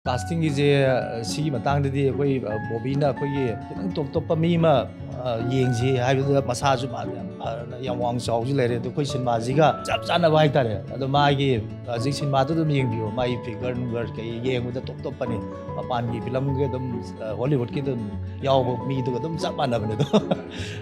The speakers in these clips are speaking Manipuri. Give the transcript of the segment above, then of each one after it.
Casting is a sea matang the way bobina top mima yingzi have the massage young wang so related to question maziga Japsana Vaitare the Magi Zixin Matu Yingbu my figure yang with the top pani upon film get them Hollywood kid yaw me to them Zapana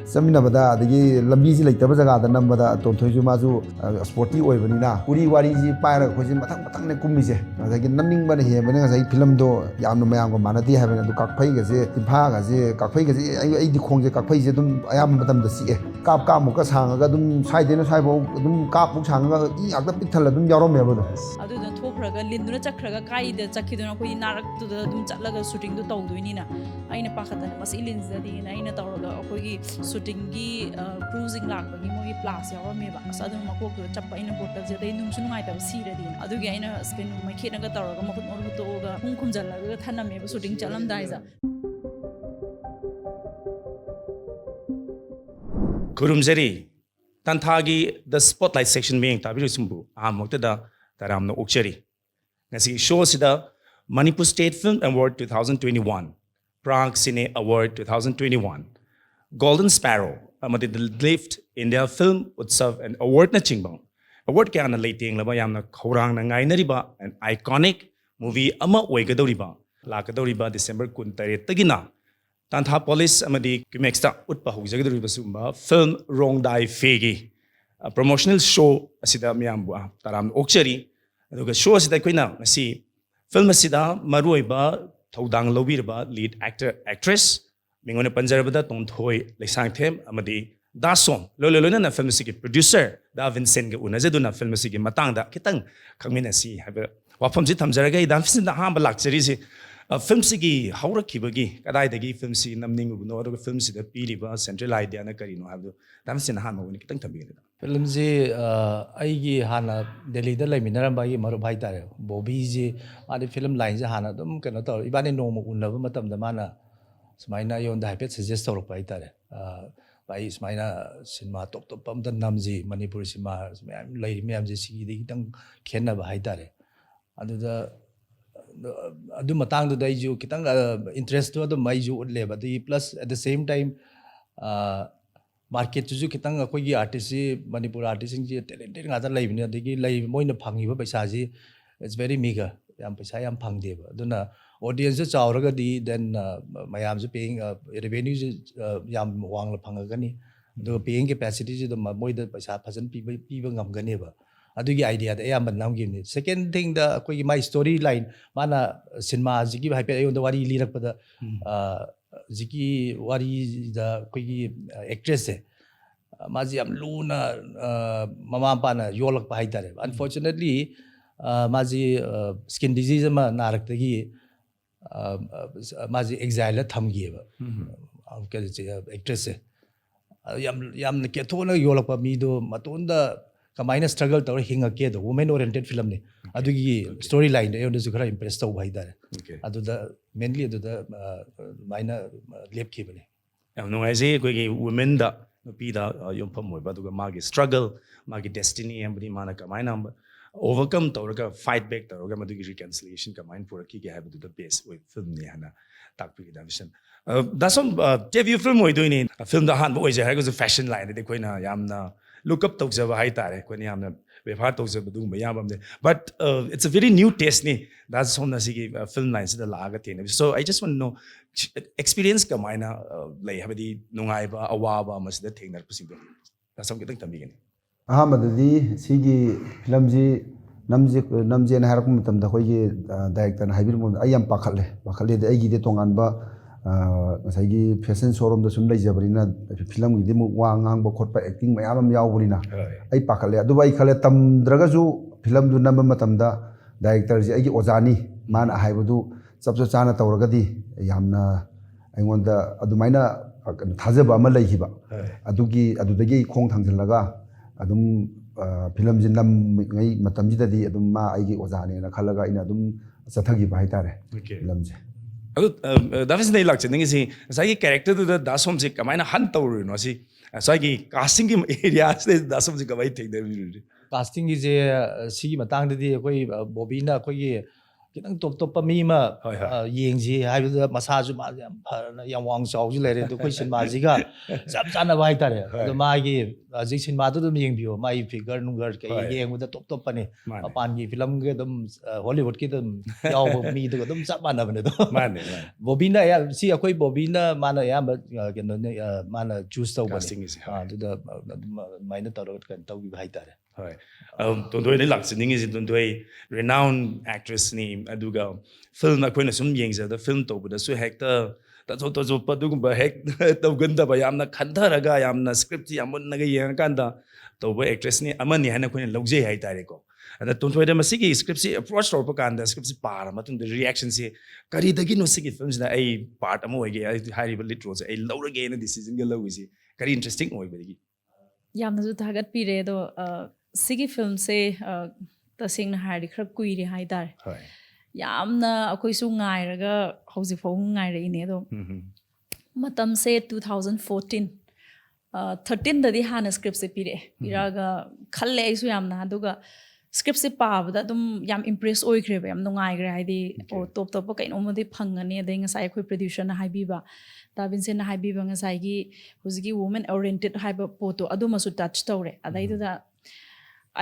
Saminabada the Labizi like Tabazaga the number that Tontojumazu sporty Ovenina Uri Warizi Pira question Matang Kumise I get nothing but here when I film do Yamamango Manati having to Kakpagas, Timpagas, Kakpagas, I the Konga Kakpazum, I am Madame the Sea. Kap Kamukas Hangadum, Sidin Saibo, Kapu Changa, Yakapital, Yaromeva. Other than Topraga, Lindra Chakraga, Kai, the Zakidana, Narak to the Dumchalaga shooting the Tolduinina. Aina Pakatan, Masilins, the Aina Taraga, Okogi, shooting, cruising lag, Gimoy Plus, Yaromeva, Southern Makoko, Chapa in a book that they don't have seated in. Adugaina spin my kid and Gataraga, Mokotoga, Hunkumzala, Taname, shooting Chalam Diza. Kurumzeri, Tanthagi, the spotlight section being Tabirisumbu, Amotada, Taram no Uksheri. Nasi shows the Manipur State Film Award 2021, Prague Cine Award 2021, Golden Sparrow, Amadi the Lift India Film Utsav and Award na Chingbang. Award kaya na lating labayam na Korang na ngay na riba, an iconic movie ama Oigadoriba, Lakadoriba December Kuntare Tagina. Tantha Police amadi Kimexta Utpa Hugzagadoriba Sumba, film Rongdaife, a promotional show asida miyambua, Taram Okcheri, the show asida Quina, Nasi, film asida, Maruiba, Taudang Lobirba, lead actor, actress, Mingona Panjarabada, Tonthoi, Lesangtem, Amadi, Dasom, Lololona film sigi producer, Da Vincent Unazeduna film sigi Matanga, Kitang, Kaminasi, have a Wapamzi Tamzaraga, Damfis in the Hamba Luxury. Film sigi haura kibagi kadai dagi film si namning uno ro film si da piriba central idea na karino habdo damsin han mo ni kitang tambi film si aigi hana Delhi da lai minaramba gi maru bhai tare bobby ji adi film line ja hana dum kana to ibani no mo unaba matam da mana smaina yon da hype suggest tor pai tare bai smaina cinema top pam da namji manipur cinema lai myam ji si di kitang khenna ba hai tare adu da adu matang do daiju kitang interest to the maiju le but plus at the same time market ju kitang akoi gi artist manipur artist ji talented nga da lai bini adigi lai moina phangi ba paisa ji it's very meager yam paisa yam phang de ba aduna audience chawraga di then mayam ju paying revenue ju yam wang la phanga gani do paying capacity ju moi da paisa phajan pi ba ngam gani ba adugi idea da yam nam gi second thing da koi my storyline mana cinema jiki hype ayon da wari lirak pada jiki wari da koi actress se maji am luna mama pa na yolak pa haidare unfortunately maji skin disease ma narak tagi maji exile tham gi ba ke actress se yam ke thona yolak pa mi do matunda Kamina struggle to hinga the woman oriented film ni adugi storyline de yondu sukara impress to bhai dare adu da mainly adu da minor lep ki bane no aise koi women da pi da yom pham moi ba du magi struggle magi destiny ambri mana kamina overcome to fight back to madu reconciliation kamine pura ki have the best with film ni hana tak pi da vision da some debut film moi doing film da han boy je ha go fashion line de koi na yamna look up to the high tare when you have the but it's a very new taste ni that's on the film lines the laga thing so I just want to know experience ka maina like have the nungai ba awaba mas the thing that possible that's something tambi gani ahamadi sigi film ji namje na harakum tam da khoi director haibir mon ayam pakhalle de agi de tongan ba ngasai fashion showroom da sum lai jabarina film gi demu wa ngang ba khotpa acting mayam am yaw burina ai pakhale adu bai khale tam draga ju film du nam matam da director ji ai ojani man a haibudu chapcha chana tawraga di yamna aingon da adu maina thajaba ama lai hiba adudagi khong thangjilaga adum film ji nam ngai matam ji da di adum ma ai gi ojani na khalaga ina adum chathagi ba hai tare film ji that is the luck thing is sai character to the dasom se kamaina han tawru no si sai casting area se dasom se kamai thing de casting is a si matang de koi bobina koi kitang top mi ma Hoi, hoi. yengji haibda massage ma yam wang chawji lere to koi cinema ji ga chap chana bai tare ado ma gi ji cinema to dum yeng bio mai figure nunger ke Hoi. yeng da top pani Mane. pan gi film ge dum Hollywood ki dum yaw mi to dum chap mana bane to Mane. bobina ya si akoi bobina mana ya ke no mana choose to Casting is high. to da maina taro kan taw gi bai tare Hoi. Tondoi ni laksening is tondoi renowned actress ni aduga film akoina sum yengza the film to buda su hector to zo padugumba hek to ganda ba yamna khantharaga yamna script yamun naga yang kanda to ba actress ni amani hana koina logje hai tare ko ada tondoi da masigi script si approach to pa kanda script si para matun the reaction si kari dagi no sigi films na ai part amo ege ai high lead roles ai lawrage na decision ga lawisi kari interesting oi bagi ꯌꯥꯝꯅꯁꯨ ꯊꯥꯒꯠꯄꯤꯔꯦ ꯑꯗꯣ ꯁꯤꯒꯤ ꯐꯤꯜꯝꯁꯦ ꯇꯁꯦꯡꯅ ꯍꯥꯏꯔꯗꯤ ꯈꯔ ꯀꯨꯏꯔꯦ ꯍꯥꯏꯇꯥꯔꯦ Hoi. ꯌꯥꯝꯅ ꯑꯩꯈꯣꯏꯁꯨ ꯉꯥꯏꯔꯒ ꯍꯧꯖꯤꯛ ꯐꯥꯎꯕ ꯉꯥꯏꯔꯛꯏꯅꯦ ꯑꯗꯣ ꯃꯇꯝꯁꯦ 2014 13ꯗꯗꯤ ꯍꯥꯟꯅ ꯁ꯭ꯀ꯭ꯔꯤꯞꯁꯦ ꯄꯤꯔꯛꯑꯦ ꯄꯤꯔꯛꯑꯒ ꯈꯜꯂꯦ ꯑꯩꯁꯨ ꯌꯥꯝꯅ ꯑꯗꯨꯒ ꯁ꯭ꯀ꯭ꯔꯤꯞꯁꯦ ꯄꯥꯕꯗ ꯑꯗꯨꯝ ꯌꯥꯝ ꯏꯝꯄ꯭ꯔꯦꯁ ꯑꯣꯏꯈ꯭ꯔꯦꯕ ꯌꯥꯝ ꯅꯨꯡꯉꯥꯏꯈ꯭ರೆ ꯍꯥꯏꯗꯤ ꯑꯣ ꯇꯣꯞ ꯇꯣꯞꯄ ꯀꯩꯅꯣꯝꯃꯗꯤ ꯐꯪꯒꯅꯤ ꯑꯗꯩ ꯉꯁꯥꯏ ꯑꯩꯈꯣꯏ ꯄ꯭ꯔꯣꯗ꯭ꯌꯨꯁꯔꯅ ꯍꯥꯏꯕꯤꯕ ꯗꯥꯕꯤꯟꯁꯦꯟꯅ ꯍꯥꯏꯕꯤꯕ ꯉꯁꯥꯏꯒꯤ ꯍꯧꯖꯤꯛꯀꯤ ꯋꯨꯃꯦꯟ ꯑꯣꯔꯤꯌꯦꯟꯇꯦꯠ ꯍꯥꯏꯕ ꯄꯣꯠꯇꯣ ꯑꯗꯨꯃꯁꯨ ꯇꯆ ꯇꯧꯔꯦ ꯑꯗꯩꯗꯨꯗ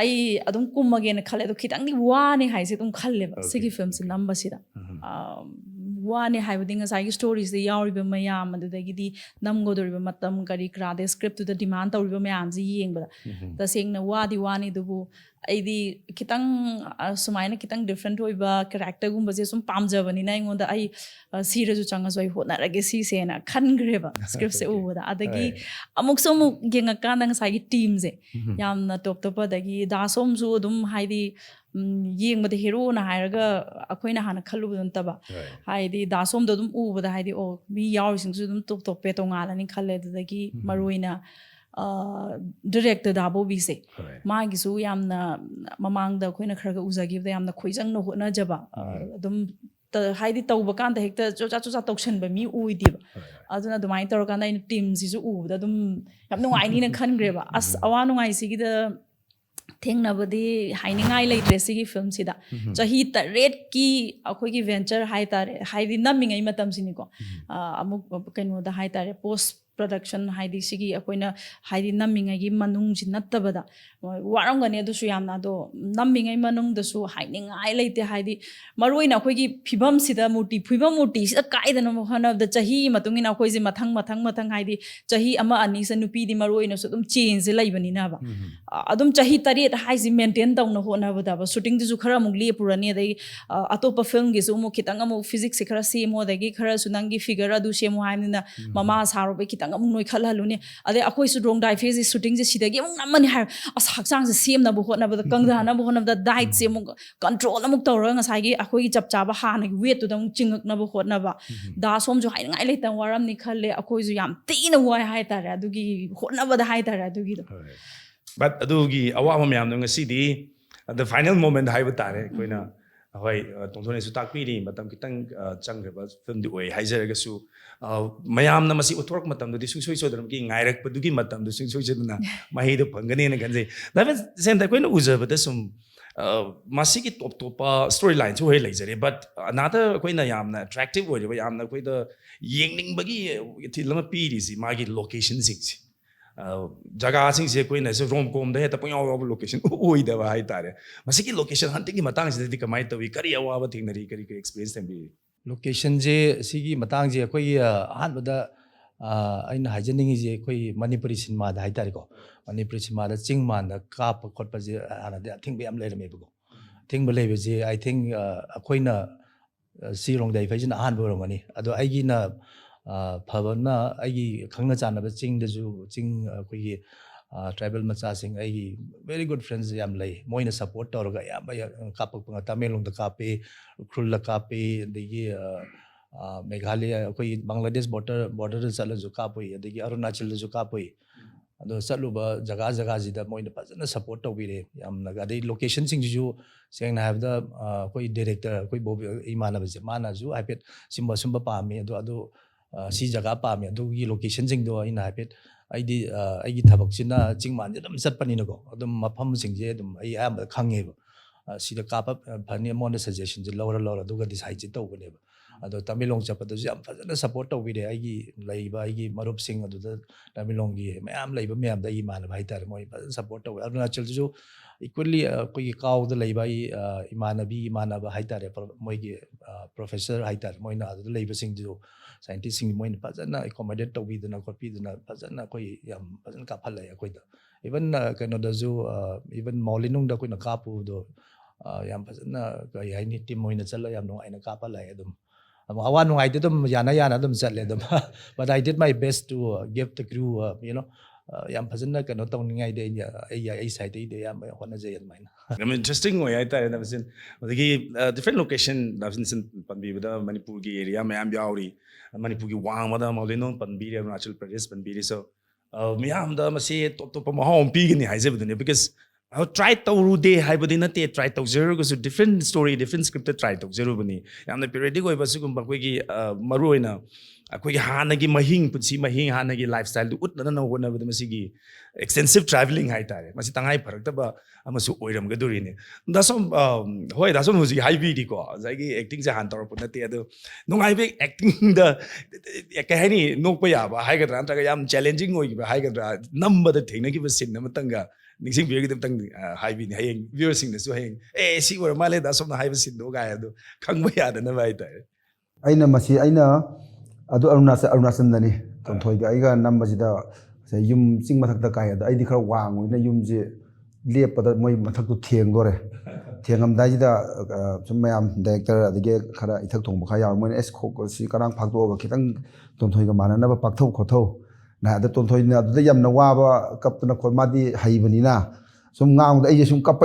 ꯑꯩ ꯑꯗꯨꯝ ꯀꯨꯝꯃꯒꯦꯅ ꯈꯜꯂꯦ ꯑꯗꯣ ꯈꯤꯇꯪꯗꯤ ꯋꯥꯅꯤ ꯍꯥꯏꯁꯦ ꯑꯗꯨꯝ ꯈꯜꯂꯦꯕ ꯁꯤꯒꯤ ꯐꯤꯜꯝꯁꯦ ꯅꯝꯕꯁꯤꯗ ꯋꯥꯅꯤ ꯍꯥꯏꯕꯗꯤ ꯉꯁꯥꯏꯒꯤ ꯁ꯭ꯇꯣꯔꯤꯁꯤꯗ ꯌꯥꯎꯔꯤꯕ ꯃꯌꯥꯝ ꯑꯗꯨꯗꯒꯤꯗꯤ ꯅꯝꯒꯗꯧꯔꯤꯕ ꯃꯇꯝ ꯀꯔꯤ ꯀꯔꯥꯗꯩ ꯁ꯭ꯀ꯭ꯔꯤꯞꯇꯨꯗ ꯗꯤꯃꯥꯟ ꯇꯧꯔꯤꯕ ꯃꯌꯥꯝꯁꯤ ꯌꯦꯡꯕꯗ ꯇꯁꯦꯡꯅ ꯋꯥꯗꯤ ꯋꯥꯅꯤ ꯑꯗꯨꯕꯨ ꯑꯩꯗꯤ ꯈꯤꯇꯪ ꯁꯨꯃꯥꯏꯅ ꯈꯤꯇꯪ ꯗꯤꯐ꯭ꯔꯦꯟꯠ ꯑꯣꯏꯕ ꯀꯦꯔꯦꯛꯇꯔꯒꯨꯝꯕꯁꯦ ꯁꯨꯝ ꯄꯥꯝꯖꯕꯅꯤꯅ ꯑꯩꯉꯣꯟꯗ ꯑꯩ ꯁꯤꯔꯁꯨ ꯆꯪꯉꯁꯨ ꯑꯩ ꯍꯣꯠꯅꯔꯒꯦ ꯁꯤꯁꯦꯅ ꯈꯟꯈ꯭ꯔꯦꯕ ꯁ꯭ꯀ꯭ꯔꯤꯞꯁꯦ ꯎꯕꯗ ꯑꯗꯒꯤ ꯑꯃꯨꯛꯁꯨ ꯑꯃꯨꯛ ꯌꯦꯡꯉꯀꯥꯟꯗ ꯉꯁꯥꯏꯒꯤ ꯇꯤꯝꯁꯦ ꯌꯥꯝꯅ ꯇꯣꯞ ꯇꯣꯞꯄ ꯑꯗꯒꯤ ꯗꯥꯁꯣꯝꯁꯨ ꯑꯗꯨꯝ ꯍꯥꯏꯗꯤ ꯌꯦꯡꯕꯗ ꯍꯦꯔꯣꯅ ꯍꯥꯏꯔꯒ ꯑꯩꯈꯣꯏꯅ ꯍꯥꯟꯅ ꯈꯜꯂꯨꯕꯗꯣ ꯅꯠꯇꯕ ꯍꯥꯏꯗꯤ ꯗꯥꯁꯣꯝꯗꯣ ꯑꯗꯨꯝ ꯎꯕꯗ ꯍꯥꯏꯗꯤ ꯑꯣ ꯃꯤ ꯌꯥꯎꯔꯤꯁꯤꯡꯁꯨ ꯑꯗꯨꯝ ꯇꯣꯞ ꯇꯣꯞꯄꯦ ꯇꯣꯉꯥꯜꯂꯅꯤ ꯈꯜꯂꯦ ꯑꯗꯨꯗꯒꯤ ꯃꯔꯨꯑꯣꯏꯅ ꯗꯤꯔꯦꯛꯇꯔ ꯗꯥꯕꯣꯕꯤꯁꯦ ꯃꯥꯒꯤꯁꯨ ꯌꯥꯝꯅ ꯃꯃꯥꯡꯗ ꯑꯩꯈꯣꯏꯅ ꯈꯔ ꯎꯖꯈꯤꯕꯗ ꯌꯥꯝꯅ ꯈꯣꯏꯖꯪꯅ ꯍꯣꯠꯅꯖꯕ ꯑꯗꯨꯝ ꯍꯥꯏꯗꯤ ꯇꯧꯕ ꯀꯥꯟꯗ ꯍꯦꯛꯇ ꯆꯣꯆꯥ ꯆꯣꯆꯥ ꯇꯧꯁꯟꯕ ꯃꯤ ꯑꯣꯏꯗꯦꯕ ꯑꯗꯨꯅ ꯑꯗꯨꯃꯥꯏꯅ ꯇꯧꯔꯀꯥꯟꯗ ꯑꯩꯅ ꯇꯤꯝꯁꯤꯁꯨ ꯎꯕꯗ ꯑꯗꯨꯝ ꯌꯥꯝ ꯅꯨꯡꯉꯥꯏꯅꯤꯅ ꯈꯟꯈ꯭ꯔꯦꯕ ꯑꯁ ꯑꯋꯥ ꯅꯨꯡꯉꯥꯏꯁꯤꯒꯤꯗ ꯊꯦꯡꯅꯕꯗꯤ ꯍꯥꯏꯅꯤꯡꯉꯥꯏ ꯂꯩꯇ꯭ꯔꯦ ꯁꯤꯒꯤ ꯐꯤꯜꯝꯁꯤꯗ ꯆꯍꯤ 8ꯀꯤ ꯑꯩꯈꯣꯏꯒꯤ ꯚꯦꯟꯆꯔ ꯍꯥꯏꯇꯥꯔꯦ ꯍꯥꯏꯗꯤ ꯅꯝꯃꯤꯉꯩ ꯃꯇꯝꯁꯤꯅꯤꯀꯣ ꯑꯃꯨꯛ ꯀꯩꯅꯣꯗ ꯍꯥꯏꯇꯥꯔꯦ ꯄꯣꯁ ꯄ꯭ꯔꯗꯛꯁꯟ ꯍꯥꯏꯗꯤ ꯁꯤꯒꯤ ꯑꯩꯈꯣꯏꯅ ꯍꯥꯏꯗꯤ ꯅꯝꯃꯤꯉꯩꯒꯤ ꯃꯅꯨꯡꯁꯤ ꯅꯠꯇꯕꯗ ꯋꯥꯔꯝꯒꯅꯤ ꯑꯗꯨꯁꯨ ꯌꯥꯝꯅ ꯑꯗꯣ ꯅꯝꯃꯤꯉꯩ ꯃꯅꯨꯡꯗꯁꯨ ꯍꯥꯏꯅꯤꯡꯉꯥꯏ ꯂꯩꯇꯦ ꯍꯥꯏꯗꯤ ꯃꯔꯨꯑꯣꯏꯅ ꯑꯩꯈꯣꯏꯒꯤ ꯐꯤꯕꯝꯁꯤꯗ ꯐꯤꯕꯝ ꯃꯨꯔꯇꯤꯁꯤꯗ ꯀꯥꯏꯗꯅꯕ ꯍꯣꯠꯅꯕꯗ ꯆꯍꯤꯒꯤ ꯃꯇꯨꯡ ꯏꯟꯅ ꯑꯩꯈꯣꯏꯁꯦ ꯃꯊꯪ ꯍꯥꯏꯗꯤ ꯆꯍꯤ ꯑꯃ ꯑꯅꯤꯁꯦ ꯅꯨꯄꯤꯗꯤ ꯃꯔꯨꯑꯣꯏꯅꯁꯨ ꯑꯗꯨꯝ ꯆꯦꯟꯖꯁꯦ ꯂꯩꯕꯅꯤꯅꯕ ꯑꯗꯨꯝ ꯆꯍꯤ 8 ꯍꯥꯏꯁꯤ ꯃꯦꯟꯇꯦꯟ ꯇꯧꯅ ꯍꯣꯠꯅꯕꯗꯕ ꯁꯨꯇꯤꯡꯗꯨꯁꯨ ꯈꯔ ꯑꯃꯨꯛ ꯂꯦꯞꯄꯨꯔꯅꯤ ꯑꯗꯩ ꯑꯇꯣꯞꯄ ꯐꯤल्मꯒꯤꯁꯨ ꯑꯃꯨꯛ ꯈꯤꯇꯪ ꯑꯃꯨꯛ ꯐꯤꯖꯤꯛꯁꯦ ꯈꯔ ꯁꯦꯝꯃꯣ ꯑꯗꯒꯤ ꯈꯔꯁꯨ ꯅꯪꯒꯤ ꯐꯤꯒꯔ ꯑꯗꯨ ꯁꯦꯝꯃꯣ ꯍꯥꯏꯕꯅꯤꯅ ꯃꯃꯥ ꯁꯥꯔꯨꯕꯩ ꯈꯤꯇꯪ ꯑꯃꯨꯛ ꯅꯣꯏꯈꯠꯍꯜꯂꯨꯅꯤ ꯑꯗꯩ ꯑꯩꯈꯣꯏꯁꯨ ꯔꯣꯡꯗꯥꯏꯐꯦꯁꯦ ꯁꯨꯇꯤꯡꯁꯦ ꯁꯤꯗꯒꯤ ꯑꯃꯨꯛ ꯅꯝꯃꯅꯤ ꯍꯥꯏ ꯑꯁ ꯍꯛꯆꯥꯡꯁꯦ ꯁꯦꯝꯅꯕ ꯍꯣꯠꯅꯕꯗ ꯀꯪꯊꯅꯕ ꯍꯣꯠꯅꯕꯗ ꯗꯥꯏꯠꯁꯦ ꯑꯃꯨꯛ ꯀꯟꯇ꯭ꯔꯣꯜ ꯑꯃꯨꯛ ꯇꯧꯔꯒ ꯉꯁꯥꯏꯒꯤ ꯑꯩꯈꯣꯏꯒꯤ ꯆꯞ ꯆꯥꯕ ꯍꯥꯟꯅꯒꯤ ꯋꯦꯠꯇꯨꯗ ꯑꯃꯨꯛ ꯆꯤꯡꯉꯛꯅꯕ ꯍꯣꯠꯅꯕ ꯗꯥꯁꯣꯝꯁꯨ ꯍꯥꯏꯅꯤꯡꯉꯥꯏ ꯂꯩꯇꯅ ꯋꯥꯔꯝꯅꯤ ꯈꯜꯂꯦ ꯑꯩꯈꯣꯏꯁꯨ ꯌꯥꯝ ꯊꯤꯅ ꯋꯥꯏ ꯍꯥꯏꯇꯥꯔꯦ ꯑꯗꯨꯒꯤ ꯍꯣꯠꯅꯕꯗ ꯍꯥꯏꯇꯥꯔꯦ ꯑꯗꯨꯒꯤꯗꯣ But adugi awama mayamno ngasidi the final moment haiba tare koina hoi tongthone su takpiri matam kitang changreba film di oi haijaraga su mayamna masi uthork matam di sungsoi sodram ki ngairak padugi matam du sungsoi seduna mahi do phangani na ganjai that means sen ta koina ujaba da sum masi ki top top storyline su hoi leijare but another koina yamna attractive oi ba yamna koi da yengning bagi thilama piri si magi location sing ꯖꯒꯥꯁꯤꯡꯁꯦ ꯑꯩꯈꯣꯏꯅꯁꯨ ꯔꯣꯝ ꯀꯣꯝꯗ ꯍꯦꯛꯇ ꯄꯪꯌꯥꯎ ꯌꯥꯎꯕ ꯂꯣꯀꯦꯁꯟ ꯑꯣꯏꯗꯕ ꯍꯥꯏꯇꯥꯔꯦ ꯃꯁꯤꯒꯤ ꯂꯣꯀꯦꯁꯟ ꯍꯟꯇꯤꯡꯒꯤ ꯃꯇꯥꯡꯁꯤꯗꯗꯤ ꯀꯃꯥꯏꯅ ꯇꯧꯏ ꯀꯔꯤ ꯑꯋꯥꯕ ꯊꯦꯡꯅꯔꯤ ꯀꯔꯤ ꯑꯦꯛꯁꯄꯤꯔꯤꯌꯦꯟꯁ ꯊꯦꯡꯅꯔꯤ ꯂꯣꯀꯦꯁꯟꯁꯦ ꯁꯤꯒꯤ ꯃꯇꯥꯡꯁꯦ ꯑꯩꯈꯣꯏꯒꯤ ꯑꯍꯥꯟꯕꯗ ꯑꯩꯅ ꯍꯥꯏꯖꯅꯤꯡꯉꯤꯁꯦ ꯑꯩꯈꯣꯏ ꯃꯅꯤꯄꯨꯔꯤ ꯁꯤꯅꯦꯃꯥꯗ ꯍꯥꯏꯇꯥꯔꯦꯀꯣ ꯃꯅꯤꯄꯨꯔꯤ ꯁꯤꯅꯦꯃꯥꯗ ꯆꯤꯡ ꯃꯥꯟꯗ ꯀꯥꯞꯄ ꯈꯣꯠꯄꯁꯦ ꯍꯥꯟꯅꯗꯤ ꯑꯊꯤꯡꯕ ꯌꯥꯝ ꯂꯩꯔꯝꯃꯦꯕꯀꯣ ꯑꯊꯤꯡꯕ ꯂꯩꯕꯁꯦ ꯑꯥꯏ ꯊꯤꯡ ꯑꯩꯈꯣꯏꯅ ꯁꯤ ꯔꯣꯡꯗꯥꯏꯐꯩꯁꯤꯅ ꯑꯍꯥꯟꯕ ꯑꯣꯏꯔꯝꯒꯅꯤ ꯑꯗꯣ ꯑꯩꯒꯤꯅ ꯐꯕꯅ ꯑꯩꯒꯤ ꯈꯪꯅ ꯆꯥꯟꯅꯕ ꯆꯤꯡꯗꯁꯨ ꯆꯤꯡ ꯑꯩꯈꯣꯏꯒꯤ ꯇ꯭ꯔꯥꯏꯕꯦꯜ ꯃꯆꯥꯁꯤꯡ ꯑꯩꯒꯤ ꯚꯦꯔꯤ ꯒꯨꯗ ꯐ꯭ꯔꯦꯟꯁ ꯌꯥꯝ ꯂꯩ ꯃꯣꯏꯅ ꯁꯞꯄꯣꯔꯠ ꯇꯧꯔꯒ ꯑꯌꯥꯝꯕ ꯀꯥꯞꯄꯛꯄ ꯇꯃꯦꯡꯂꯣꯡꯗ ꯀꯥꯞꯄꯤ ꯎꯈ꯭ꯔꯨꯜꯗ ꯀꯥꯞꯄꯤ ꯑꯗꯒꯤ ꯃꯦꯘꯥꯂꯌꯥ ꯑꯩꯈꯣꯏꯒꯤ ꯕꯪꯒ꯭ꯂꯥꯗꯦꯁ ꯕꯣꯔꯗꯔꯗ ꯆꯠꯂꯁꯨ ꯀꯥꯞꯄꯨꯏ ꯑꯗꯒꯤ ꯑꯔꯨꯅꯥꯆꯜꯗꯁꯨ ꯀꯥꯞꯄꯨꯏ ꯑꯗꯣ ꯆꯠꯂꯨꯕ ꯖꯒꯥꯁꯤꯗ ꯃꯣꯏꯅ ꯐꯖꯅ ꯁꯞꯄꯣꯔꯠ ꯇꯧꯕꯤꯔꯦ ꯌꯥꯝꯅ ꯑꯗꯩ ꯂꯣꯀꯦꯁꯟꯁꯤꯡꯁꯤꯁꯨ ꯁꯦꯡꯅ ꯍꯥꯏꯕꯗ ꯑꯩꯈꯣꯏ ꯗꯤꯔꯦꯛꯇꯔ ꯑꯩꯈꯣꯏ ꯕꯣꯕꯤ ꯏꯃꯥꯟꯅꯕꯁꯦ ꯃꯥꯅꯁꯨ ꯍꯥꯏꯐꯦꯠ ꯁꯨꯝꯕ ꯄꯥꯝꯃꯤ ꯑꯗꯣ ꯁꯤ ꯖꯒꯥ ꯄꯥꯝꯃꯤ ꯑꯗꯨꯒꯤ ꯂꯣꯀꯦꯁꯟꯁꯤꯡꯗꯣ ꯑꯩꯅ ꯍꯥꯏꯐꯦꯠ ꯑꯩꯗꯤ ꯑꯩꯒꯤ ꯊꯕꯛꯁꯤꯅ ꯆꯤꯡ ꯃꯥꯟꯁꯦ ꯑꯗꯨꯝ ꯆꯠꯄꯅꯤꯅꯀꯣ ꯑꯗꯨꯝ ꯃꯐꯝꯁꯤꯡꯁꯦ ꯑꯗꯨꯝ ꯑꯩ ꯑꯌꯥꯝꯕ ꯈꯪꯉꯦꯕ sida kaapa phani amon suggestion je lora aduga decide je tawbane ado Tamilong chapadasu yam fazana support tawbide aigi laiba aigi marup sing aduda Tamilong gi mayam laiba mayam da imana bhai tar moi support taw Arunachal ju equally koi kaw da laiba imana ba hai tar moi gi professor hai tar moi na adu laiba sing ju scientist sing moi fazana accommodate tawbidana copy dana fazana koi yam fazana ka phalai akoi da even kano da ju even Maulinung da koi na kapu do yam fazana kai hai ni team moi na chala yam no aina ka phalai adum awan nung I did them yana them set them but I did my best to give the crew you know yam phazana kano tong ningai de ai side de yam hona jay mine I mean, interesting way I thought was in different location that was in Panbi with Manipur area mayam yauri Manipur gi wang mada Maulino Panbi Arunachal Pradesh Panbi so mayam da masi top mahom pig ni haise budune because I try to rude haibadina te try to zero because different story different script try to zero bani yamna periodic oi basu gum bakoi gi maruina akoi hana gi mahing putsi mahing hana gi lifestyle du utna na hona bada masigi extensive traveling hai tare masi tangai pharak ta ba amasu oiram ga durine dasom hoi dasom huji haibi di ko jagi acting ja han tor putna te adu nungai be acting da ka hani nokpa ya ba hai ga dran ta yam challenging oi ba hai ga number da thengna gi ba sin na matanga Nixing very good thing, high being hanging, viewers in the swing. Eh, see where Malay does some high sin no guy. Come by at the night. Aina masi aina adu Arunasandani tonthoi ga iga nambajida say yum sing mathak da kai da aidi khar wang na yum je lepada moi mathak tu theng dore thengam dai da sumayam director adige khara ithak thong bkha yaw moi es khok si karang phak do ga khitang tonthoi ga manana ba pakthau khothau na da tonthoi na da yam na wa ba kap na khoi ma di haibani na sum ngang da ai sum kap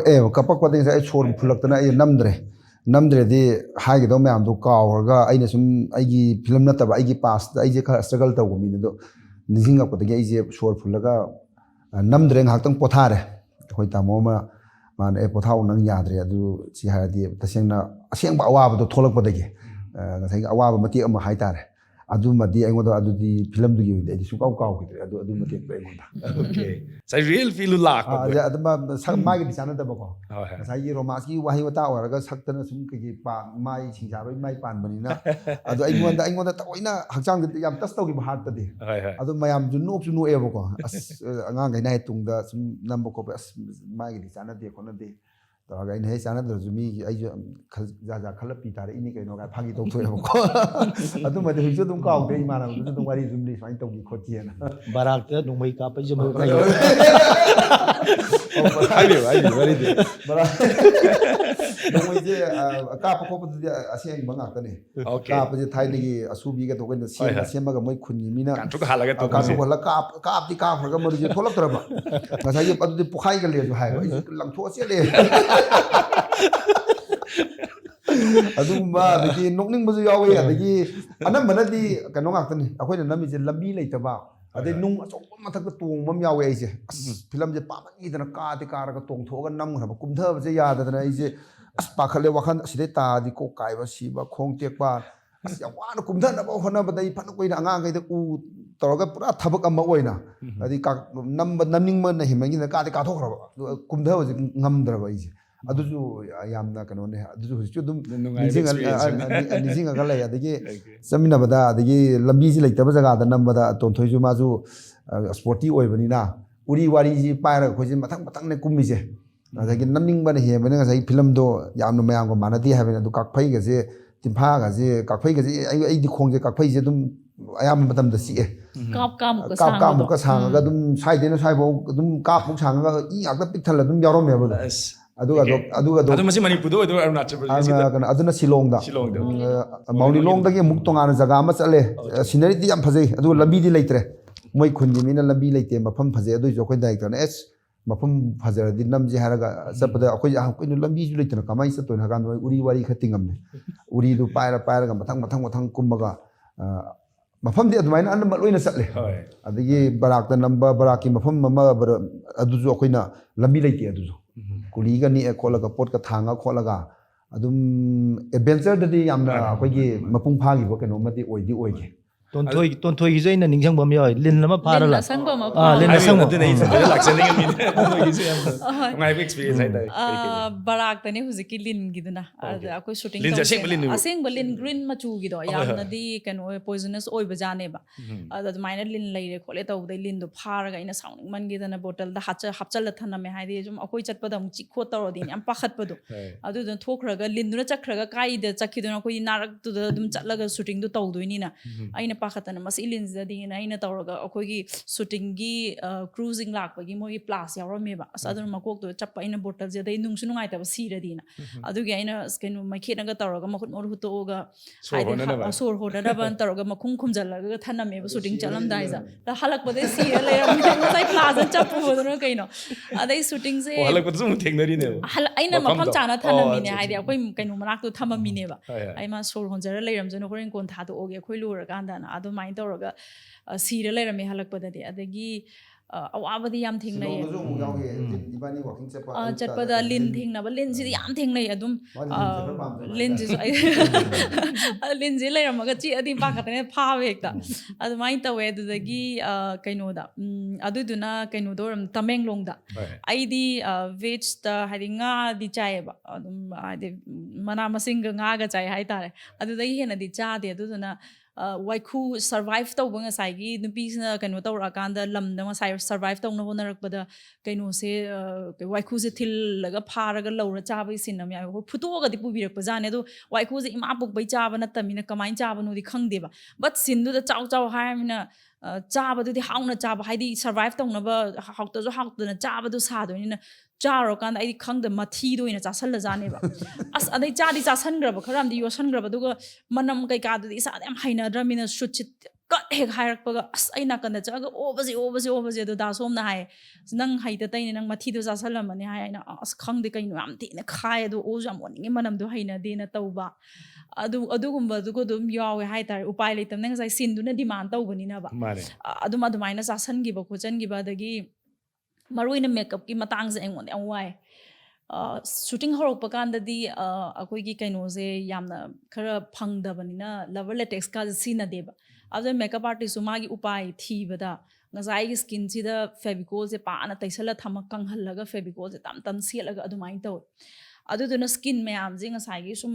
ko ding sa ai chor phulak na ai namdre di hai ga do mayam do kaw ga ai na sum ai gi film na ta ba ai gi past ai je khara struggle ta go mi do nijing ko da ai je chor phulaga namdre ngak tang pothare khoi ta mo ma man e pothau nang yadre adu chi ha di tasengna aseng ba awa ba do tholak pa da gi ngasai awa ba mati ama hai tare adu madi ai ngoda adu di film du gi de su kaw ki adu mati ba ai ngoda Okay, so I real feel luck. ja adu ma sak mai gi sana da ba ko ngasai gi romas gi wahi wata waraga saktana sum ki pa mai chingja bai mai pan bani na adu ai ngoda ta oina hakjang gi yam tas taw gi bhat ta di adu mayam ju nop su no e ba ko as angang ga nai tung da sum nam ba ko as mai gi sana de ko na de ta ga ai sana da ju mi ai ju ja khala pi ta ini kai no ga phagi to thoi ba ko adu ma de hu ju dum kaw de ma na ju dum wari zum li sai taw gi khot ji na barak te nung mai ka pa je mai kai ai very good bara nung mai je ka pa ko pa asiang ba ngak ta ni ka pa je thai ni gi asubi ga to ga si asiam ga moi khun ni mi na Kan to halaga to ka so la ka di ka ga mo je tholak tra ba na sai pa de pukhai ga le ju hai lang tho se le adumba dagi nokning bazu yawe adagi anambana di kano ngakta ni akhoi na nami je lambi leitaba adai nung achok mathak ta tong mam yawe ai je film je pamani dana ka ti kar ga tong thoga nam hraba kumtha ba je yada dana ai je as pakhale wakhan aside ta di ko kai ba si ba khong tek ba as yawana kumtha na ba hona ba dai phan koi na anga kai da u toroga pura thabak amma oina adi ka namning man na himangi na ka ti ka thokra kumtha ba je ngamdra ba ai je aduju yamna kano ne aduju hu dum nijing ga lai adagi samina bada adagi lambi ji leitaba jaga da nambada tonthoi ju ma ju sporty oi bani na uri wari ji paira khoi ji mathang ne kummi je adagi namning ban he bani ga sai film do yamna mayam ko manati ha bani adu kakphai ga je timpha ga je kakphai ga je ai di khong je kakphai je dum ayam matam da si kap ka sang ga dum sai de na sai bo dum kap muk sang ga I ak da pik thal dum yarom me ba Adu masih Manipur do Arunachal Pradesh aduna Shillong da Mauli long da ge muk tongana jaga ma chale scenery di yam phajai adu lambi di leitre moi khun ji mina lambi leite mafam phajai adu jo khoi director na mafam phajar di nam ji haraga sapada akhoi ko lambi ju leitna kamai sa toina gan uri wari khatingam ne uri du paira ga mathang kummaga mafam di adumaina an loina chatle adagi barak da namba baraki mafam mama adu jo khoina lambi leite adu jo kuli ga ni ekolaga pot ka thanga kholaga adum adventure da di yamna akoi gi mapung phagi bo keno mati oi ge tonthoi gi jaina ningjang bam yoy lin lama phara la sangba ma lin na sang aduna isindala laksanning amine moigisi am ngai experience hai ta barak tani huziki lin giduna akoi shooting Lin aseng balin lin green machu gido yamna di kano poisonous oi bajane ba adu maina lin leire khole tawdai lin do phara ga ina sounding man gidana bottle da hapchal thana me haidi jum akoi chatpa da chi kho tawdin yam pakhat padu adu don thokraga lin duna chakraga kai da chakiduna koi narak tu da dum chatlaga shooting do tawdoini na aina pakhatana mas ilinza di na aina tawraga akoi gi shooting gi cruising lakpagi moi plus yaurame ba asadun makok do chappa ina bottle je dai nungsu nungai ta sira dina adu gi aina skenu mai khena ga tawraga makut mor hutoga haide sor hoda da ban tawraga makhung khumjalaga thaname ba shooting chalam dai za da halak ba dai sira leram sai plaza chappu bodno kaino adai shooting se halak ba zum thengnari ne aina mafam chana thanami ne haide akoi kaino manak to thamami ne ba ai ma sor honjara leram jeno horen kon tha do oge khoi lura kanda na adu main tawraga sira leram me halak ba da adagi awabadi yam thingnai chatpada lin thingnaba lin si yam thingnai adum lin ji lin ji leiramaga chi adi pakhatane phawe hekta adumai tawe adudagi kaino da aduduna kaino doram Tamenglong da aidi veg ta hadinga di chai ba adum ade mana masinga nga ga chai hai tare adudagi hena di cha de aduduna waiku survive tawba nga sai gi nupis na kaino tawra kanda lam da nga sai survive tawna honarak bada kaino se waiku se thil laga pharaga lawra chabai sinam ya phuto ga di pubirak pa jane do waiku se ima puk bai chaba na tamina kamai chaba no di khangde ba but sindu da chaw chaw haimina chaba du di hauna chaba haidi survive tawna ba hawta jo hawta na chaba du sa do ni na charo kan ai khang da mathi do ina chasal la jane ba as adai chadi chasan gra ba kharam di yosan gra ba duga manam kai ka du isa am haina dramina shutchit kat hek hairak pa as aina kan da chaga obaji do da som na hai nang haita tai nang mathi do chasal la mani hai na as khang de kai no am ti na khai do o jam oning manam do haina de na tauba adugumba du ko dum yawe hai tar upai leitam nang sai sin du na demand tawbani na ba aduma adumaina chasan gi ba khochan gi ba dagi maruina makeup ki matang se engon am wai shooting horok pakan da di akoi gi kaino se yamna khara phangdabani na lover latex ka sina deba after makeup artist umagi upai thibada ngasai gi skin si da fevicol se pa na taisala thamak kang halaga fevicol se tam selaga adumai taw aduduna skin mayam je ngasai gi sum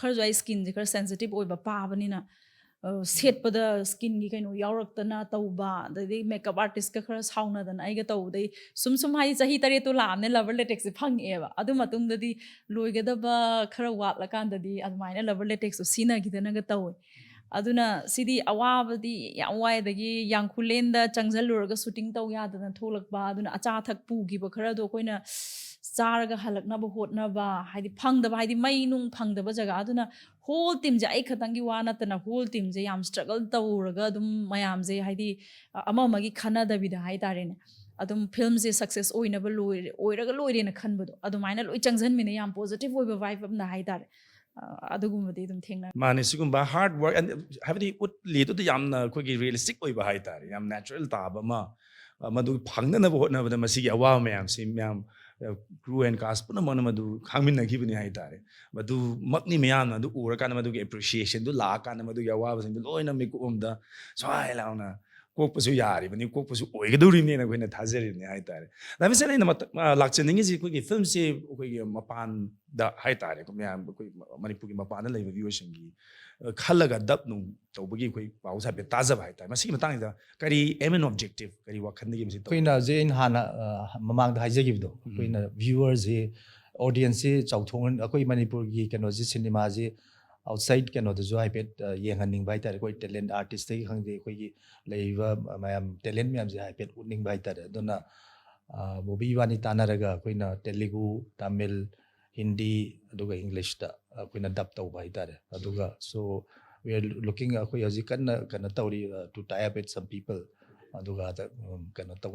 khar jai skin je khar sensitive oi ba pa bani na set pada skin gi kaino yaurak tana tauba dai makeup artist ka khara sauna dan ai ga taw dai sum hai chahi tare to lamne lover latex phang eba adu matung da di loiga da ba khara wat la kan da di admaina lover latex sina gi dana ga taw aduna sidi awabadi yamwai dagi yangkhulen da changjal ga shooting taw ya da tholak ba aduna acha thak pu gi ba khara do koina charaga halakna ba hotna ba haidi phangda ba haidi mai nung phangda ba jaga aduna whole team je ai khatangi wana tana whole team je yam struggle tawraga dum mayam je haidi ama magi khana da bida hai tare ne adum film je success oina ba oiraga loire na khanbado adumaina loi changjan mine yam positive oiba vibe am na hai tare adugumadi dum thengna mane sigumba hard work and habdi ut li to yamna khogi realistic oiba hai tare yam natural taba ma madu phangna na hotna ba masigi awa mayam sim yam crew and cast puna mana madu khangmin na gibni hai tare madu makni meyam na du ura kana madu appreciation du la kana madu ya wa basing loina me ko umda swai launa kok pasu yari bani kok pasu oigadu ri ne na koina thajeri ne hai tare da mi sele na lakchening ji ko gi film se ko gi mapan da hai tare ko meyam ko manipur gi mapan na leiba viewers gi khalaga dap nu tawbagi koi pausa be taza hai tare masi matang da kari aim and objective kari wakhan gi misi koina je in hana mamang da haije gibdo koina viewers je audience je chauthong akoi manipur gi kano ji cinema je outside kano da jo ipet yenghaning bai tare koi talent artist gi khangde koi gi leiba mayam talent mayam je ipet uning bai tare dona movie wani tanaraga koina Telugu Tamil Hindi aduga English da koina dub taw bai tare aduga so we are looking akoi aji kana tawri to tie up with some people aduga da kana taw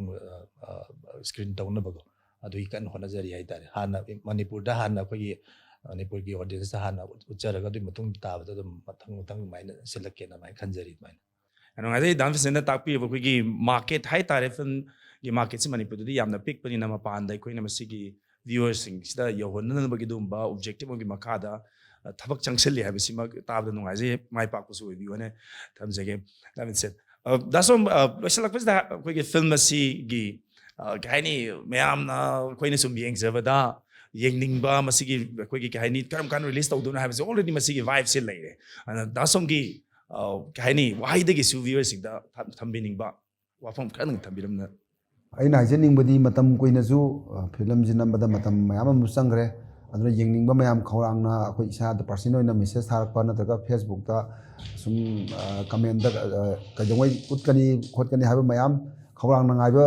screen taw na bago adu ikan honajari hai tare hana Manipur da hana koi Manipur gi audience da hana ucharaga du matung tabada dum mathang maina selake na mai khanjari maina ano ngai dan senda takpi ko gi market hai tare film gi market si Manipur du yamna pick pani na mapan dai koina masigi viewers sing sida yohonna na bagi dum ba objective gi makada ꯊꯕꯛ ꯆꯪꯁꯤꯜꯂꯤ ꯍꯥꯏꯕꯁꯤꯃꯛ ꯇꯥꯕꯗ ꯅꯨꯡꯉꯥꯏꯖꯩ ꯃꯥꯏ ꯄꯥꯛꯄꯁꯨ ꯑꯣꯏꯕꯤꯌꯨꯅ ꯊꯝꯖꯒꯦ that means it ꯗꯥꯁꯣꯝ ꯂꯣꯏꯁꯤꯜꯂꯛꯄꯁꯤꯗ ꯑꯩꯈꯣꯏꯒꯤ ꯐꯤꯜꯝ ꯑꯁꯤꯒꯤ ꯀꯩ ꯍꯥꯏꯅꯤ ꯃꯌꯥꯝꯅ ꯑꯩꯈꯣꯏꯅ ꯁꯨꯝ ꯌꯦꯡꯖꯕꯗ ꯌꯦꯡꯅꯤꯡꯕ ꯃꯁꯤꯒꯤ ꯑꯩꯈꯣꯏꯒꯤ ꯀꯩ ꯍꯥꯏꯅꯤ ꯀꯔꯝ ꯀꯥꯟꯗ ꯔꯤꯂꯤꯁ ꯇꯧꯗꯣꯏꯅꯣ ꯍꯥꯏꯕꯁꯤ ꯑꯣꯜꯔꯦꯗꯤ ꯃꯁꯤꯒꯤ ꯚꯥꯏꯕꯁꯦ ꯂꯩꯔꯦ ꯑꯗꯨꯅ ꯗꯥꯁꯣꯝꯒꯤ ꯀꯩ ꯍꯥꯏꯅꯤ ꯋꯥꯍꯩꯗꯒꯤꯁꯨ ꯚ꯭ꯌꯨꯋꯔꯁꯤꯡꯗ ꯊꯝꯕꯤꯅꯤꯡꯕ ꯋꯥꯐꯝ ꯈꯔꯗꯪ ꯊꯝꯕꯤꯔꯝꯅ ꯑꯩꯅ ꯍꯥꯏꯖꯅꯤꯡꯕꯗꯤ ꯃꯇꯝ ꯀꯨꯏꯅꯁꯨ ꯐꯤꯂꯝꯁꯤ ꯅꯝꯕꯗ ꯃꯇꯝ ꯃꯌꯥꯝ ꯑꯃ ꯆꯪꯈ꯭ꯔꯦ ꯑꯗꯨꯅ ꯌꯦꯡꯅꯤꯡꯕ ꯃꯌꯥꯝ ꯈꯧꯔꯥꯡꯅ ꯑꯩꯈꯣꯏ ꯏꯁꯥꯗ ꯄꯥꯔꯁꯅꯦꯜ ꯑꯣꯏꯅ ꯃꯦꯁꯦꯖ ꯊꯥꯔꯛꯄ ꯅꯠꯇ꯭ꯔꯒ ꯐꯦꯁꯕꯨꯛꯇ ꯁꯨꯝ ꯀꯃꯦꯟꯗ ꯀꯩꯗꯧꯉꯩ ꯎꯠꯀꯅꯤ ꯈꯣꯠꯀꯅꯤ ꯍꯥꯏꯕ ꯃꯌꯥꯝ ꯈꯧꯔꯥꯡꯅ ꯉꯥꯏꯕ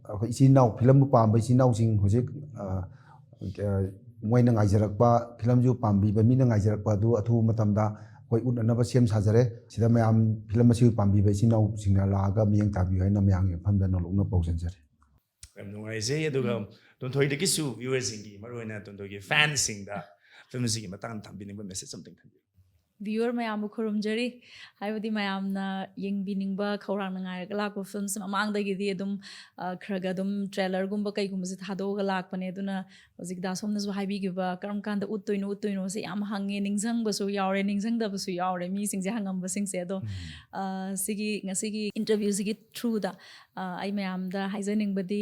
ꯑꯩꯈꯣꯏ ꯏꯆꯤꯜ ꯏꯅꯥꯎ ꯐꯤꯂꯝꯕꯨ ꯄꯥꯝꯕ ꯏꯆꯤꯜ ꯏꯅꯥꯎꯁꯤꯡ ꯍꯧꯖꯤꯛ ꯃꯣꯏꯅ ꯉꯥꯏꯖꯔꯛꯄ ꯐꯤꯂꯝꯁꯨ ꯄꯥꯝꯕꯤꯕ ꯃꯤꯅ ꯉꯥꯏꯖꯔꯛꯄ ꯑꯗꯨ ꯑꯊꯨꯕ ꯃꯇꯝꯗ ꯑꯩꯈꯣꯏ ꯎꯠꯅꯅꯕ ꯁꯦꯝ ꯁꯥꯖꯔꯦ ꯁꯤꯗ ꯃꯌꯥꯝ ꯐꯤꯂꯝ ꯑꯁꯤ ꯄꯥꯝꯕꯤꯕ ꯏꯆꯤꯜ ꯏꯅꯥꯎꯁꯤꯡꯅ ꯂꯥꯛꯑꯒ ꯃꯤꯠꯌꯦꯡ ꯇꯥꯕꯤꯌꯨ ꯍꯥꯏꯅ ꯃꯌꯥꯝꯒꯤ ꯃꯐꯝꯗ ꯅꯣꯂꯨꯛꯅ ꯄꯥꯎꯖꯦꯟꯖꯔꯤ ꯌꯥꯝ ꯅꯨꯡꯉꯥꯏꯖꯩ ꯑꯗꯨꯒ ꯇꯣꯟꯊꯣꯏꯗꯒꯤꯁꯨ ꯚ꯭ꯌꯨꯋꯔꯁꯤꯡꯒꯤ ꯃꯔꯨꯑꯣꯏꯅ ꯇꯣꯟꯊꯣꯏꯒꯤ ꯐꯦꯟꯁꯤꯡꯗ ꯐꯤꯜꯝ ꯑꯁꯤꯒꯤ ꯃꯇꯥꯡꯗ ꯊꯝꯕꯤꯅꯤꯡꯕ ꯃꯦꯁꯦꯖ ꯑꯝꯇꯪ ꯊꯝꯕꯤꯌꯨ ꯚꯤꯌꯨꯋꯔ ꯃꯌꯥꯝꯕꯨ ꯈꯨꯔꯨꯝꯖꯔꯤ ꯍꯥꯏꯕꯗꯤ ꯃꯌꯥꯝꯅ ꯌꯦꯡꯕꯤꯅꯤꯡꯕ ꯈꯧꯔꯥꯡꯅ ꯉꯥꯏꯔꯒ ꯂꯥꯛꯄ ꯐꯤꯜꯝꯁꯦ ꯃꯃꯥꯡꯗꯒꯤꯗꯤ ꯑꯗꯨꯝ ꯈꯔꯒ ꯑꯗꯨꯝ ꯇ꯭ꯔꯦꯂꯔꯒꯨꯝꯕ ꯀꯩꯒꯨꯝꯕꯁꯦ ꯊꯥꯗꯣꯛꯑꯒ ꯂꯥꯛꯄꯅꯦ ꯑꯗꯨꯅ ꯍꯧꯖꯤꯛ ꯗꯥꯁꯣꯝꯅꯁꯨ ꯍꯥꯏꯕꯤꯈꯤꯕ ꯀꯔꯝ ꯀꯥꯟꯗ ꯎꯠꯇꯣꯏꯅꯣꯁꯦ ꯌꯥꯝ ꯍꯪꯉꯦ ꯅꯤꯡꯁꯤꯡꯕꯁꯨ ꯌꯥꯎꯔꯦ ꯅꯤꯡꯁꯤꯡꯗꯕꯁꯨ ꯌꯥꯎꯔꯦ ꯃꯤꯁꯤꯡꯁꯦ ꯍꯪꯉꯝꯕꯁꯤꯡꯁꯦ ꯑꯗꯣ ꯉꯁꯤꯒꯤ ꯏꯟꯇꯔꯚ꯭ꯌꯨꯁꯤꯒꯤ ꯊ꯭ꯔꯨꯗ ꯑꯩ ꯃꯌꯥꯝꯗ ꯍꯥꯏꯖꯅꯤꯡꯕꯗꯤ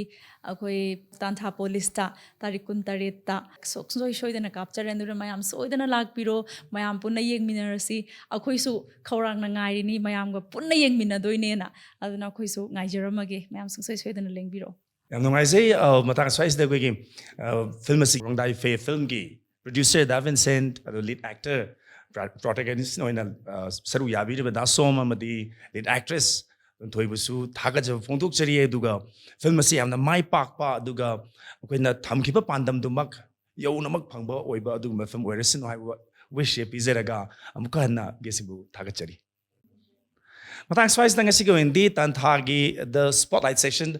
ꯑꯩꯈꯣꯏ ꯇꯥꯟꯊꯥ ꯄꯣꯂꯤꯁꯇ ꯇꯥꯔꯤꯛ 23ꯇ ꯁꯨꯡꯁꯣꯏ ꯁꯣꯏꯗꯅ ꯀꯥꯞꯆꯔꯦ ꯑꯗꯨꯅ ꯃꯌꯥꯝ ꯁꯣꯏꯗꯅ ꯂꯥꯛꯄꯤꯔꯣ ꯃꯌꯥꯝ ꯄꯨꯟꯅ ꯌꯦꯡꯃꯤꯟꯅꯔꯁꯤ ꯑꯩꯈꯣꯏꯁꯨ ꯈꯧꯔꯥꯡꯅ ꯉꯥꯏꯔꯤꯅꯤ ꯃꯌꯥꯝꯒ ꯄꯨꯟꯅ ꯌꯦꯡꯃꯤꯟꯅꯗꯣꯏꯅꯦꯅ ꯑꯗꯨꯅ ꯑꯩꯈꯣꯏꯁꯨ ꯉꯥꯏꯖꯔꯝꯃꯒꯦ ꯃꯌꯥꯝ ꯁꯨꯡꯁꯣꯏ ꯁꯣꯏꯗꯅ ꯂꯦꯡꯕꯤꯔꯛꯑꯣ ꯌꯥꯝ ꯅꯨꯡꯉꯥꯏꯖꯩ ꯃꯇꯥꯡ ꯁ꯭ꯋꯥꯏꯁꯤꯗ ꯑꯩꯈꯣꯏꯒꯤ ꯐꯤꯜꯝ ꯑꯁꯤ ꯔꯣꯡꯗꯥꯏꯐꯦ ꯐꯤꯜꯝꯒꯤ ꯄ꯭ꯔꯣꯗ꯭ꯌꯨꯁꯔ ꯗꯥ ꯚꯤꯟꯁꯦꯟꯠ ꯑꯗꯨ ꯂꯤꯗ ꯑꯦꯛꯇꯔ ꯄ꯭ꯔꯣꯇꯦꯒनिꯁ ꯑꯣꯏꯅ ꯁꯔꯨꯛ ꯌꯥꯕꯤꯔꯤꯕ ꯗꯥꯁꯣꯝ ꯑꯃꯗꯤ ꯂꯤꯗ ꯑꯦꯛꯇ꯭ꯔꯦꯁ ꯇꯣꯟꯊꯣꯏꯕꯨꯁꯨ ꯊꯥꯒꯠꯆꯕ ꯐꯣꯡꯗꯣꯛꯆꯔꯤ ꯑꯗꯨꯒ ꯐꯤꯜꯝ ꯑꯁꯤ ꯌꯥꯝꯅ ꯃꯥꯏ ꯄꯥꯛꯄ ꯑꯗꯨꯒ ꯑꯩꯈꯣꯏꯅ ꯊꯝꯈꯤꯕ ꯄꯥꯟꯗꯝꯗꯨꯃꯛ ꯌꯧꯅꯃꯛ ꯐꯪꯕ ꯑꯣꯏꯕ ꯑꯗꯨꯒꯨꯝꯕ ꯐꯤल्म ꯑꯣꯏꯔꯁꯅꯨ ꯍꯥꯏꯕ ꯋꯤꯁꯁꯦ ꯄꯤꯖꯔꯒ ꯑꯃꯨꯛꯀ ꯍꯟꯅ ꯒꯦꯁꯤꯕꯨ ꯊꯥꯒꯠꯆꯔꯤ ꯃꯇꯥꯡ ꯁ꯭ꯋꯥꯏꯁꯤꯗ ꯉꯁꯤꯒꯤ ꯑꯣꯏꯅꯗꯤ ꯇꯥꯟꯊꯥꯒꯤ ꯗ ꯁ꯭ꯄꯣꯠꯂꯥꯏꯠ ꯁꯦꯛꯁꯟ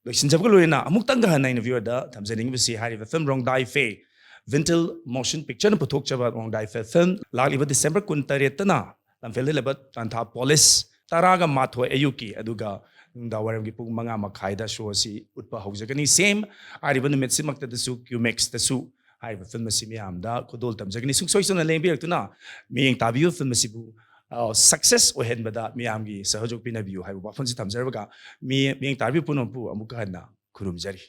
ꯂꯣꯏꯁꯤꯟꯖꯕꯒ ꯂꯣꯏꯅꯅ ꯑꯃꯨꯛꯇꯪꯒ ꯍꯟꯅ ꯑꯩꯅ ꯚ꯭ꯌꯨꯋꯔꯗ ꯊꯝꯖꯅꯤꯡꯕꯁꯤ ꯍꯥꯏꯔꯤꯕ ꯐꯤल्म ꯔꯣꯡꯗꯥꯏꯐꯦ ꯚꯤꯟꯇꯜ ꯃꯣꯁꯟ ꯄꯤꯛꯆꯔꯅ ꯄꯨꯊꯣꯛꯆꯕ ꯔꯣꯡꯗꯥꯏꯐꯦ ꯐꯤल्म ꯂꯥꯛꯂꯤꯕ ꯗꯤꯁꯦꯝꯕꯔ 23ꯇꯅ ꯂꯝꯐꯦꯜꯗ ꯂꯩꯕ ꯇꯥꯟꯊꯥ ꯄꯣꯂꯤꯁ 10:30 ꯑꯌꯨꯛꯀꯤ ꯑꯗꯨꯒ ꯅꯨꯡꯗꯥꯡꯋꯥꯏꯔꯝꯒꯤ ꯄꯨꯡ 5:30ꯗ ꯁꯣ ꯑꯁꯤ ꯎꯠꯄ ꯍꯧꯖꯒꯅꯤ ꯁꯦꯝ ꯍꯥꯏꯔꯤꯕ ꯅꯨꯃꯤꯠꯁꯤꯃꯛꯇꯗꯁꯨ ꯀ꯭ꯌꯨꯃꯦꯛꯁꯇꯁꯨ ꯍꯥꯏꯔꯤꯕ ꯐꯤल्म ꯑꯁꯤ ꯃꯌꯥꯝꯗ ꯈꯨꯗꯣꯜ ꯇꯝꯖꯒꯅꯤ ꯁꯨꯡꯁꯣꯏ ꯁꯣꯏꯗꯅ ꯂꯦꯡꯕꯤꯔꯛꯇꯨꯅ ꯃꯤꯠꯌꯦꯡ ꯇꯥꯕꯤꯌꯨ ꯐꯤल्म ꯑꯁꯤꯕꯨ ꯁꯛꯁꯦꯁ ꯑꯣꯏꯍꯟꯕꯗ ꯃꯤꯌꯥꯝꯒꯤ ꯁꯍꯖꯣꯛ ꯄꯤꯅꯕꯤꯌꯨ ꯍꯥꯏꯕ ꯋꯥꯐꯝꯁꯤ ꯊꯝꯖꯔꯕꯒ ꯃꯤꯠꯌꯦꯡ ꯇꯥꯕꯤꯌꯨ ꯄꯨꯝꯅꯃꯛꯄꯨ ꯑꯃꯨꯛꯀ ꯍꯟꯅ ꯈꯨꯔꯨꯝꯖꯔꯤ